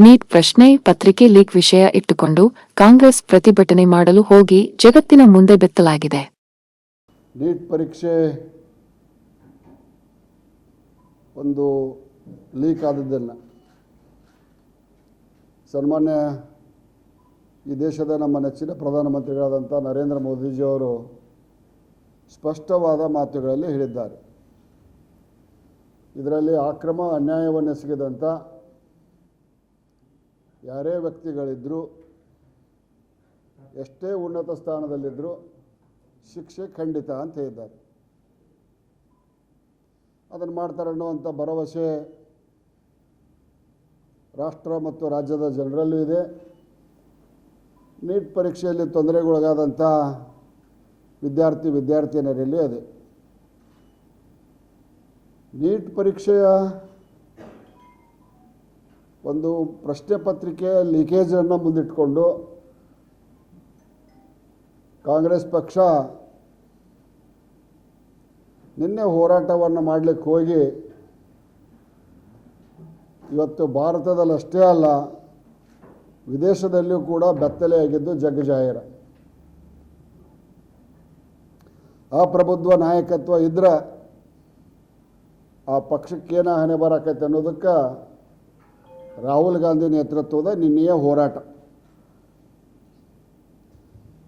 Neat ಪ್ರಶ್ನೆ ಪತ್ರಿಕೆ leak ವಿಷಯ ಇಟ್ಟುಕೊಂಡು ಕಾಂಗ್ರೆಸ್ ಪ್ರತಿಭಟನೆ ಮಾಡಲು ಹೋಗಿ ಜಗತ್ತಿನ ಮುಂದೆ ಬೆತ್ತಲಾಗಿದೆ. ನೀಟ್ ಪರೀಕ್ಷೆ ಒಂದು ಲೀಕ್ ಆದದ್ದನ್ನು ಸನ್ಮಾನ್ಯ ಈ ದೇಶದ ನಮ್ಮ ನೆಚ್ಚಿನ ಪ್ರಧಾನಮಂತ್ರಿಗಳಾದಂಥ ನರೇಂದ್ರ ಮೋದಿಜಿಯವರು ಸ್ಪಷ್ಟವಾದ ಮಾತುಗಳಲ್ಲಿ ಹೇಳಿದ್ದಾರೆ. ಇದರಲ್ಲಿ ಅಕ್ರಮ ಅನ್ಯಾಯವನ್ನೆಸಗಿದಂಥ ಯಾರೇ ವ್ಯಕ್ತಿಗಳಿದ್ದರೂ, ಎಷ್ಟೇ ಉನ್ನತ ಸ್ಥಾನದಲ್ಲಿದ್ದರೂ ಶಿಕ್ಷೆ ಖಂಡಿತ ಅಂತ ಹೇಳಿದ್ದಾರೆ. ಅದನ್ನು ಮಾಡ್ತಾರೆ ಅನ್ನುವಂಥ ಭರವಸೆ ರಾಷ್ಟ್ರ ಮತ್ತು ರಾಜ್ಯದ ಜನರಲ್ಲೂ ಇದೆ. ನೀಟ್ ಪರೀಕ್ಷೆಯಲ್ಲಿ ತೊಂದರೆಗೊಳಗಾದಂಥ ವಿದ್ಯಾರ್ಥಿನಿಯರಲ್ಲಿ ಇದೆ. ನೀಟ್ ಪರೀಕ್ಷೆಯ ಒಂದು ಪ್ರಶ್ನೆ ಪತ್ರಿಕೆಯ ಲೀಕೇಜನ್ನು ಮುಂದಿಟ್ಟುಕೊಂಡು ಕಾಂಗ್ರೆಸ್ ಪಕ್ಷ ನಿನ್ನೆ ಹೋರಾಟವನ್ನು ಮಾಡಲಿಕ್ಕೆ ಹೋಗಿ ಇವತ್ತು ಭಾರತದಲ್ಲಷ್ಟೇ ಅಲ್ಲ, ವಿದೇಶದಲ್ಲಿಯೂ ಕೂಡ ಬೆತ್ತಲೆಯಾಗಿದ್ದು ಜಗಜಾಹಿರ. ಅಪ್ರಬುದ್ಧ ನಾಯಕತ್ವ ಇದ್ದರೆ ಆ ಪಕ್ಷಕ್ಕೇನ ಹಣೆ ಬರಾಕೈತೆ ಅನ್ನೋದಕ್ಕೆ ರಾಹುಲ್ ಗಾಂಧಿ ನೇತೃತ್ವದ ನಿನ್ನೆಯ ಹೋರಾಟ.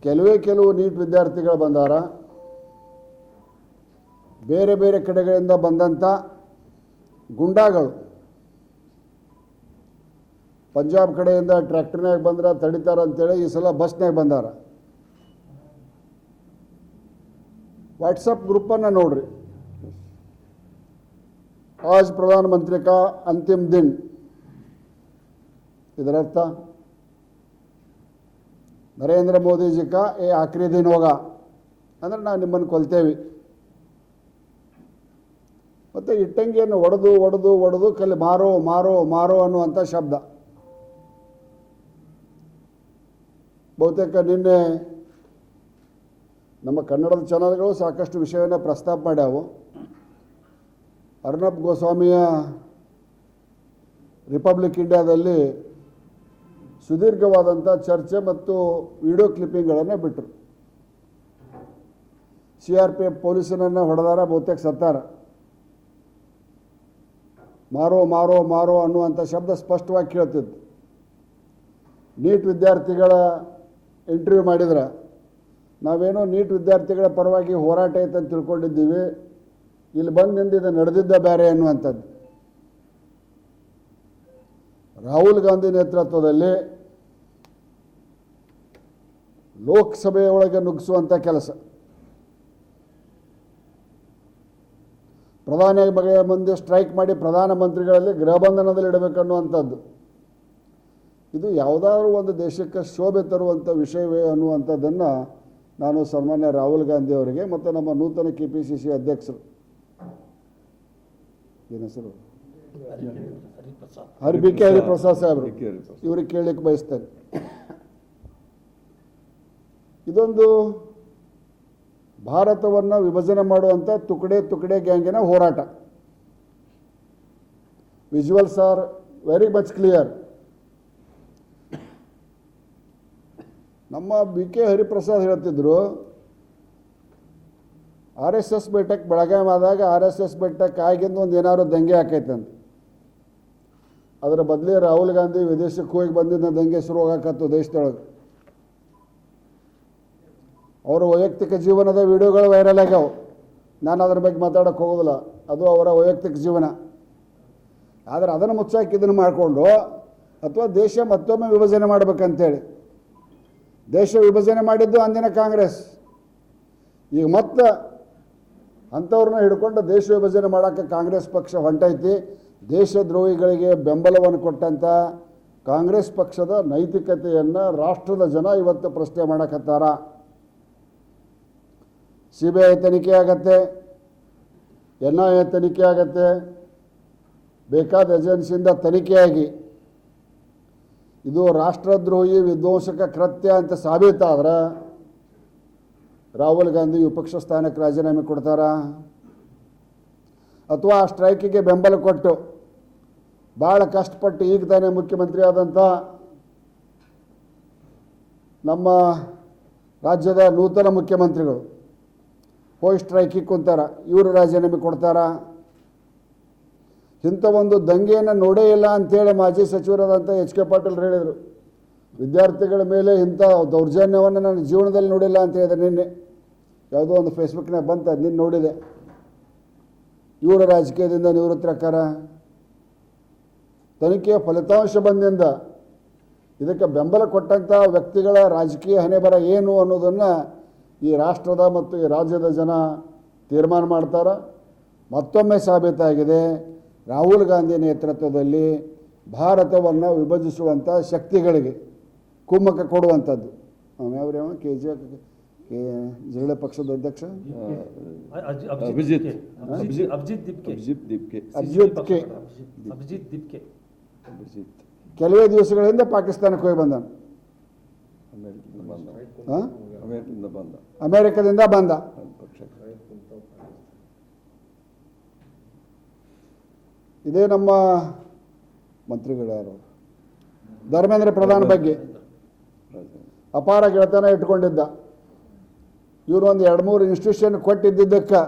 ಕೆಲವು ನೀಟ್ ವಿದ್ಯಾರ್ಥಿಗಳು ಬಂದಾರ. ಬೇರೆ ಬೇರೆ ಕಡೆಗಳಿಂದ ಬಂದಂಥ ಗುಂಡಾಗಳು ಪಂಜಾಬ್ ಕಡೆಯಿಂದ ಟ್ರ್ಯಾಕ್ಟರ್ನಾಗ ಬಂದ್ರೆ ತಡಿತಾರಂತೇಳಿ ಈ ಸಲ ಬಸ್ನಾಗ ಬಂದಾರ. ವಾಟ್ಸಪ್ ಗ್ರೂಪನ್ನು ನೋಡ್ರಿ. आज प्रधानमंत्री का अंतिम दिन, ಇದರರ್ಥ ನರೇಂದ್ರ ಮೋದಿಜಿ ಕಾ ಏ ಆಖರಿ ದಿನ ಹೋಗಾ ಅಂದರೆ ನಾವು ನಿಮ್ಮನ್ನು ಕೊಲ್ತೇವೆ. ಮತ್ತು ಇಟ್ಟಂಗಿಯನ್ನು ಒಡೆದು ಕಲ್ಲಿ ಮಾರೋ ಮಾರೋ ಮಾರೋ ಅನ್ನುವಂಥ ಶಬ್ದ. ಬಹುತೇಕ ನಿನ್ನೆ ನಮ್ಮ ಕನ್ನಡದ ಚಾನಲ್ಗಳು ಸಾಕಷ್ಟು ವಿಷಯವನ್ನು ಪ್ರಸ್ತಾಪ ಮಾಡ್ಯಾವು. ಅರ್ನಬ್ ಗೋಸ್ವಾಮಿಯ ರಿಪಬ್ಲಿಕ್ ಇಂಡಿಯಾದಲ್ಲಿ ಸುದೀರ್ಘವಾದಂಥ ಚರ್ಚೆ ಮತ್ತು ವಿಡಿಯೋ ಕ್ಲಿಪ್ಪಿಂಗ್ಗಳನ್ನು ಬಿಟ್ಟರು. CRPF ಪೊಲೀಸರನ್ನು ಹೊಡೆದಾರ, ಬಹುತೇಕ ಸತ್ತಾರ. ಮಾರೋ ಮಾರೋ ಮಾರೋ ಅನ್ನುವಂಥ ಶಬ್ದ ಸ್ಪಷ್ಟವಾಗಿ ಕೇಳ್ತಿತ್ತು. ನೀಟ್ ವಿದ್ಯಾರ್ಥಿಗಳ ಇಂಟರ್ವ್ಯೂ ಮಾಡಿದ್ರೆ ನಾವೇನೋ ನೀಟ್ ವಿದ್ಯಾರ್ಥಿಗಳ ಪರವಾಗಿ ಹೋರಾಟ ಐತೆ ಅಂತ ತಿಳ್ಕೊಂಡಿದ್ದೀವಿ, ಇಲ್ಲಿ ಬಂದು ನಿಂದಿದ್ದು ನಡೆದಿದ್ದ ಬೇರೆ ಅನ್ನುವಂಥದ್ದು. ರಾಹುಲ್ ಗಾಂಧಿ ನೇತೃತ್ವದಲ್ಲಿ ಲೋಕಸಭೆಯೊಳಗೆ ನುಗ್ಗಿಸುವಂಥ ಕೆಲಸ, ಪ್ರಧಾನಿ ಮುಂದೆ ಸ್ಟ್ರೈಕ್ ಮಾಡಿ ಪ್ರಧಾನಮಂತ್ರಿಗಳಲ್ಲಿ ಗೃಹಬಂಧನದಲ್ಲಿ ಇಡಬೇಕನ್ನುವಂಥದ್ದು. ಇದು ಯಾವುದಾದ್ರೂ ಒಂದು ದೇಶಕ್ಕೆ ಶೋಭೆ ತರುವಂಥ ವಿಷಯವೇ ಅನ್ನುವಂಥದ್ದನ್ನು ನಾನು ಸನ್ಮಾನ್ಯ ರಾಹುಲ್ ಗಾಂಧಿ ಅವರಿಗೆ ಮತ್ತು ನಮ್ಮ ನೂತನ KPCC ಅಧ್ಯಕ್ಷರು ಏನು ಹೆಸರು ಹರಿಪ್ರಸಾದ್ ಸಾಹೇಬರು ಇವ್ರಿಗೆ ಕೇಳಲಿಕ್ಕೆ ಬಯಸ್ತೇನೆ. ಇದೊಂದು ಭಾರತವನ್ನು ವಿಭಜನೆ ಮಾಡುವಂಥ ತುಕಡೆ ಗ್ಯಾಂಗಿನ ಹೋರಾಟ. Visuals are very much clear. ನಮ್ಮ BK ಹರಿಪ್ರಸಾದ್ ಹೇಳ್ತಿದ್ರು, RSS ಬೆಟ್ಟಕ್ಕೆ ಬೆಳಗಾವಿ ಆದಾಗ RSS ಬೆಟ್ಟಕ್ಕೆ ಆಗಿಂದ ಒಂದು ಏನಾದ್ರು ದಂಗೆ ಆಕೈತೆ ಅಂತ. ಅದರ ಬದಲೇ ರಾಹುಲ್ ಗಾಂಧಿ ವಿದೇಶಕ್ಕೆ ಹೋಗಿ ಬಂದಿದ್ದ ದಂಗೆ ಶುರುವಾಗಕತ್ತು ದೇಶದೊಳಗೆ. ಅವರ ವೈಯಕ್ತಿಕ ಜೀವನದ ವಿಡಿಯೋಗಳು ವೈರಲ್ ಆಗ್ಯಾವ. ನಾನು ಅದರ ಬಗ್ಗೆ ಮಾತಾಡೋಕ್ಕೆ ಹೋಗೋದಿಲ್ಲ, ಅದು ಅವರ ವೈಯಕ್ತಿಕ ಜೀವನ. ಆದರೆ ಅದನ್ನು ಮುಚ್ಚಾಕಿ ಇದನ್ನು ಮಾಡಿಕೊಂಡು ಅಥವಾ ದೇಶ ಮತ್ತೊಮ್ಮೆ ವಿಭಜನೆ ಮಾಡಬೇಕಂತೇಳಿ ದೇಶ ವಿಭಜನೆ ಮಾಡಿದ್ದು ಅಂದಿನ ಕಾಂಗ್ರೆಸ್. ಈಗ ಮತ್ತೆ ಅಂಥವ್ರನ್ನ ಹಿಡ್ಕೊಂಡು ದೇಶ ವಿಭಜನೆ ಮಾಡೋಕ್ಕೆ ಕಾಂಗ್ರೆಸ್ ಪಕ್ಷ ಹೊಂಟೈತಿ. ದೇಶದ್ರೋಹಿಗಳಿಗೆ ಬೆಂಬಲವನ್ನು ಕೊಟ್ಟಂಥ ಕಾಂಗ್ರೆಸ್ ಪಕ್ಷದ ನೈತಿಕತೆಯನ್ನು ರಾಷ್ಟ್ರದ ಜನ ಇವತ್ತು ಪ್ರಶ್ನೆ ಮಾಡಕತ್ತಾರ. CBI ತನಿಖೆ ಆಗತ್ತೆ, NIA ತನಿಖೆ ಆಗತ್ತೆ, ಬೇಕಾದ ಏಜೆನ್ಸಿಯಿಂದ ತನಿಖೆಯಾಗಿ ಇದು ರಾಷ್ಟ್ರದ್ರೋಹಿ ವಿಧ್ವಂಸಕ ಕೃತ್ಯ ಅಂತ ಸಾಬೀತಾದ್ರೆ ರಾಹುಲ್ ಗಾಂಧಿ ವಿಪಕ್ಷ ಸ್ಥಾನಕ್ಕೆ ರಾಜೀನಾಮೆ ಕೊಡ್ತಾರಾ ಅಥವಾ ಆ ಸ್ಟ್ರೈಕಿಗೆ ಬೆಂಬಲ ಕೊಟ್ಟು ಭಾಳ ಕಷ್ಟಪಟ್ಟು ಈಗ ತಾನೇ ಮುಖ್ಯಮಂತ್ರಿ ಆದಂಥ ನಮ್ಮ ರಾಜ್ಯದ ನೂತನ ಮುಖ್ಯಮಂತ್ರಿಗಳು ಹೋಗಿ ಸ್ಟ್ರೈಕಿಗೆ ಕುಂತಾರ, ಇವರು ರಾಜೀನಾಮೆ ಕೊಡ್ತಾರ. ಇಂಥ ಒಂದು ದಂಗೆಯನ್ನು ನೋಡೇ ಇಲ್ಲ ಅಂಥೇಳಿ ಮಾಜಿ ಸಚಿವರಾದಂಥ ಎಚ್ ಕೆ ಪಾಟೀಲ್ ಹೇಳಿದರು. ವಿದ್ಯಾರ್ಥಿಗಳ ಮೇಲೆ ಇಂಥ ದೌರ್ಜನ್ಯವನ್ನು ನಾನು ಜೀವನದಲ್ಲಿ ನೋಡಿಲ್ಲ ಅಂತ ಹೇಳಿದೆ. ನಿನ್ನೆ ಯಾವುದೋ ಒಂದು ಫೇಸ್ಬುಕ್ನಾಗ ಬಂತು, ಅದು ನಿನ್ನೆ ನೋಡಿದೆ. ಇವರು ರಾಜಕೀಯದಿಂದ ನಿವೃತ್ತರಾಕಾರ, ತನಿಖೆಯ ಫಲಿತಾಂಶ ಬಂದಿಂದ ಇದಕ್ಕೆ ಬೆಂಬಲ ಕೊಟ್ಟಂಥ ವ್ಯಕ್ತಿಗಳ ರಾಜಕೀಯ ಹಣೆಬರ ಏನು ಅನ್ನೋದನ್ನು ಈ ರಾಷ್ಟ್ರದ ಮತ್ತು ಈ ರಾಜ್ಯದ ಜನ ತೀರ್ಮಾನ ಮಾಡ್ತಾರೆ. ಮತ್ತೊಮ್ಮೆ ಸಾಬೀತಾಗಿದೆ, ರಾಹುಲ್ ಗಾಂಧಿ ನೇತೃತ್ವದಲ್ಲಿ ಭಾರತವನ್ನು ವಿಭಜಿಸುವಂಥ ಶಕ್ತಿಗಳಿಗೆ ಕುಮ್ಮಕ್ಕ ಕೊಡುವಂಥದ್ದು. ಯಾವ್ಯಾವ ಜಿಲ್ಲೆ ಪಕ್ಷದ ಅಧ್ಯಕ್ಷ ಕೆಲವೇ ದಿವಸಗಳಿಂದ ಪಾಕಿಸ್ತಾನಕ್ಕೆ ಹೋಗಿ ಬಂದ, ಅಮೆರಿಕದಿಂದ ಬಂದ. ಇದೇ ನಮ್ಮ ಮಂತ್ರಿಗಳು ಯಾರು, ಧರ್ಮೇಂದ್ರ ಪ್ರಧಾನ್ ಬಗ್ಗೆ ಅಪಾರ ಗೆಳೆತನ ಇಟ್ಕೊಂಡಿದ್ದ. ಇವರು ಒಂದು 2-3 ಇನ್ಸ್ಟಿಟ್ಯೂಷನ್ ಕೊಟ್ಟಿದ್ದಕ್ಕೆ,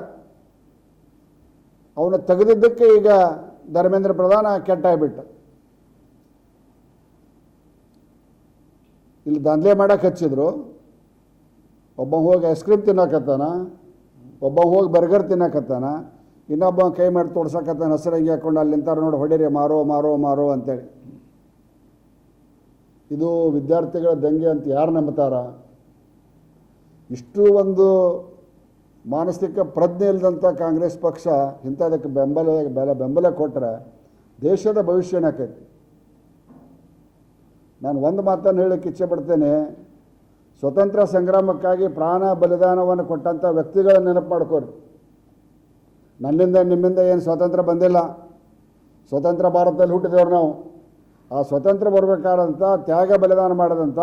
ಅವನು ತೆಗೆದಿದ್ದಕ್ಕೆ ಈಗ ಧರ್ಮೇಂದ್ರ ಪ್ರಧಾನ ಕೆಟ್ಟಾಗ್ಬಿಟ್ಟ. ಇಲ್ಲಿ ದಂಧೆ ಮಾಡಕ್ಕೆ ಹಚ್ಚಿದ್ರು. ಒಬ್ಬ ಹೋಗಿ ಐಸ್ ಕ್ರೀಮ್ ತಿನ್ನಕತ್ತಾನ, ಒಬ್ಬ ಹೋಗಿ ಬರ್ಗರ್ ತಿನ್ನಕತ್ತಾನ, ಇನ್ನೊಬ್ಬ ಕೈ ಮಾಡಿ ತೋಡ್ಸಕತ್ತಾನ, ಹಸಿರಂಗಿ ಹಾಕೊಂಡು ಅಲ್ಲಿ ನಿಂತಾರ ನೋಡಿ, ಹೊಡೀರಿ ಮಾರೋ ಮಾರೋ ಮಾರೋ ಅಂತೇಳಿ. ಇದು ವಿದ್ಯಾರ್ಥಿಗಳ ದಂಗೆ ಅಂತ ಯಾರು ನಂಬ್ತಾರ? ಇಷ್ಟು ಒಂದು ಮಾನಸಿಕ ಪ್ರಜ್ಞೆ ಇಲ್ಲದಂಥ ಕಾಂಗ್ರೆಸ್ ಪಕ್ಷ ಇಂಥದಕ್ಕೆ ಬೆಂಬಲ ಕೊಟ್ಟರೆ ದೇಶದ ಭವಿಷ್ಯ ಏನಾಕೈತಿ? ನಾನು ಒಂದು ಮಾತನ್ನು ಹೇಳಕ್ಕೆ ಇಚ್ಛೆ ಪಡ್ತೇನೆ. ಸ್ವತಂತ್ರ ಸಂಗ್ರಾಮಕ್ಕಾಗಿ ಪ್ರಾಣ ಬಲಿದಾನವನ್ನು ಕೊಟ್ಟಂಥ ವ್ಯಕ್ತಿಗಳನ್ನ ನೆನಪು ಮಾಡ್ಕೋರಿ. ನನ್ನಿಂದ ನಿಮ್ಮಿಂದ ಏನು ಸ್ವಾತಂತ್ರ್ಯ ಬಂದಿಲ್ಲ, ಸ್ವತಂತ್ರ ಭಾರತದಲ್ಲಿ ಹುಟ್ಟಿದವರು ನಾವು. ಆ ಸ್ವತಂತ್ರ ಬರಬೇಕಾದಂಥ ತ್ಯಾಗ ಬಲಿದಾನ ಮಾಡಿದಂಥ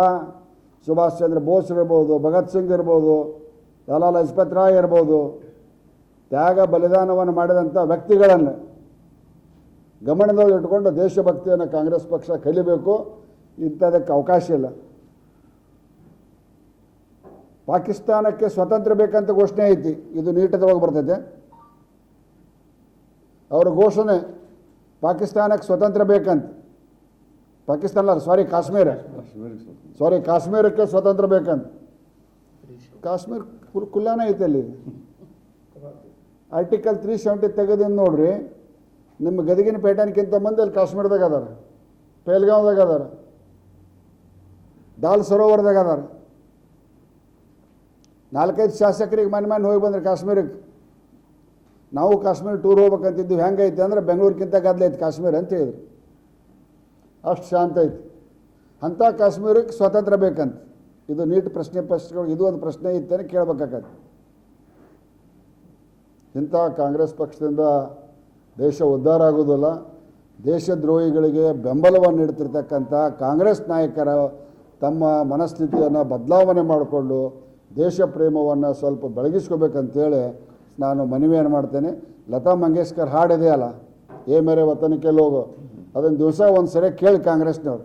ಸುಭಾಷ್ ಚಂದ್ರ ಬೋಸ್ ಇರ್ಬೋದು, ಭಗತ್ ಸಿಂಗ್ ಇರ್ಬೋದು, ಲಾಲಾ ಲಜಪತ್ ರಾಯ್ ಇರ್ಬೋದು, ತ್ಯಾಗ ಬಲಿದಾನವನ್ನು ಮಾಡಿದಂಥ ವ್ಯಕ್ತಿಗಳನ್ನು ಗಮನದಲ್ಲಿ ಇಟ್ಕೊಂಡು ದೇಶಭಕ್ತಿಯನ್ನು ಕಾಂಗ್ರೆಸ್ ಪಕ್ಷ ಕಲಿಬೇಕು. ಇಂಥದಕ್ಕೆ ಅವಕಾಶ ಇಲ್ಲ. ಪಾಕಿಸ್ತಾನಕ್ಕೆ ಸ್ವತಂತ್ರ ಬೇಕಂತ ಘೋಷಣೆ ಐತಿ, ಇದು ನೀಟದೊಳಗೆ ಬರ್ತೈತೆ. ಅವರ ಘೋಷಣೆ ಪಾಕಿಸ್ತಾನಕ್ಕೆ ಸ್ವತಂತ್ರ ಬೇಕಂತ. ಪಾಕಿಸ್ತಾನ ಅಲ್ಲ, ಕಾಶ್ಮೀರಕ್ಕೆ ಸ್ವತಂತ್ರ ಬೇಕಂತ. ಕಾಶ್ಮೀರ ಖುಲ್ಲಾನೇ ಐತೆ ಅಲ್ಲಿ. ಆರ್ಟಿಕಲ್ 370 ತೆಗೆದಿಂದ ನೋಡ್ರಿ, ನಿಮ್ಮ ಗದಗಿನ ಪೇಟೆನ್ಕಿಂತ ಮಂದಿ ಅಲ್ಲಿ ಕಾಶ್ಮೀರದಾಗ ಅದಾರ, ಪೇಲ್ಗಾಂವ್ದಾಗ ಅದಾರ, ದಾಲ್ ಸರೋವರದಾಗ ಅದಾರ. 4-5 ಶಾಸಕರಿಗೆ ಮನೆ ಹೋಗಿ ಬಂದ್ರೆ ಕಾಶ್ಮೀರಕ್ಕೆ. ನಾವು ಕಾಶ್ಮೀರ ಟೂರ್ ಹೋಗ್ಬೇಕಂತಿದ್ವಿ. ಹೆಂಗೈತೆ ಅಂದ್ರೆ ಬೆಂಗಳೂರಿಗಿಂತ ಗದ್ದಲೈತೆ ಕಾಶ್ಮೀರ ಅಂತ ಹೇಳಿದ್ರು. ಅಷ್ಟು ಶಾಂತ ಐತಿ. ಅಂಥ ಕಾಶ್ಮೀರಕ್ಕೆ ಸ್ವತಂತ್ರ ಬೇಕಂತ. ಇದು ನೀಟ್ ಪ್ರಶ್ನೆಗಳು, ಇದು ಒಂದು ಪ್ರಶ್ನೆ ಇತ್ತೇನೆ ಕೇಳಬೇಕಾಗತ್ತೆ. ಇಂಥ ಕಾಂಗ್ರೆಸ್ ಪಕ್ಷದಿಂದ ದೇಶ ಉದ್ಧಾರ ಆಗೋದಿಲ್ಲ. ದೇಶದ್ರೋಹಿಗಳಿಗೆ ಬೆಂಬಲವನ್ನು ನೀಡ್ತಿರ್ತಕ್ಕಂಥ ಕಾಂಗ್ರೆಸ್ ನಾಯಕರ ತಮ್ಮ ಮನಸ್ಥಿತಿಯನ್ನು ಬದಲಾವಣೆ ಮಾಡಿಕೊಂಡು ದೇಶ ಪ್ರೇಮವನ್ನು ಸ್ವಲ್ಪ ಬೆಳಗಿಸ್ಕೋಬೇಕಂತೇಳಿ ನಾನು ಮನವಿಯನ್ನು ಮಾಡ್ತೇನೆ. ಲತಾ ಮಂಗೇಶ್ಕರ್ ಹಾಡಿದೆಯಲ್ಲ, ಏ ಮೇರೆ ವತನಕ್ಕೆ ಲೋಗೋ, ಅದನ್ನು ದಿವಸ ಒಂದು ಸರಿ ಕೇಳಿ ಕಾಂಗ್ರೆಸ್ನವ್ರು.